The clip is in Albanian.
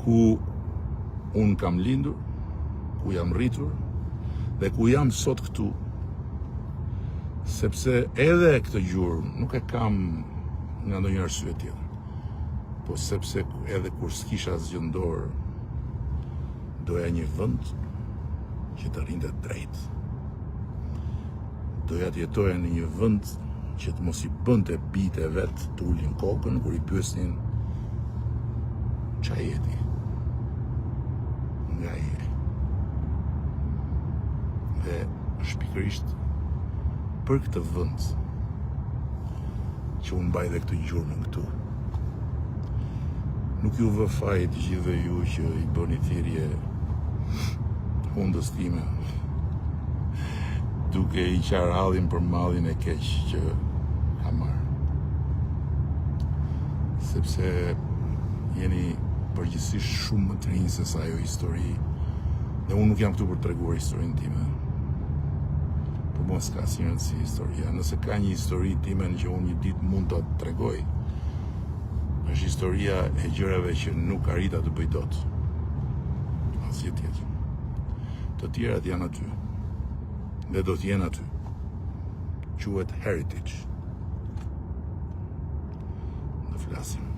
ku unë kam lindur, ku jam rritur dhe ku jam sot këtu, sepse edhe këtë gjurmë nuk e kam nga ndonjë arsye tjetër, po sepse edhe kur s'kisha asgjë në dorë, doja një vend që të rinte drejt. Doja të jetoja në një vend që të mos i bënte bijtë e vet të ulin kokën kur i pyesnin çfarë jeti. Nga je. Dhe shpikërisht për këtë vend që unë mbaj dhe këtë gjurmën këtu. Nuk ju vë faj të gjithëve ju që i bëni thirrje hundës time, duke i qarë hallin për mallin e keq që ka marrë. Sepse jeni përgjithsisht shumë më të rinj se sa ajo histori, dhe unë nuk jam këtu për të treguar historinë time. Për mua s'ka asnjë rëndësi historia. Nëse ka një histori time që unë një ditë mund ta tregoj, është historia e gjërave që nuk arrita të bëj dot. Asgjë tjetër. Të tjerat janë aty. Dhe do të jenë aty. Quhet heritage. Në flasim.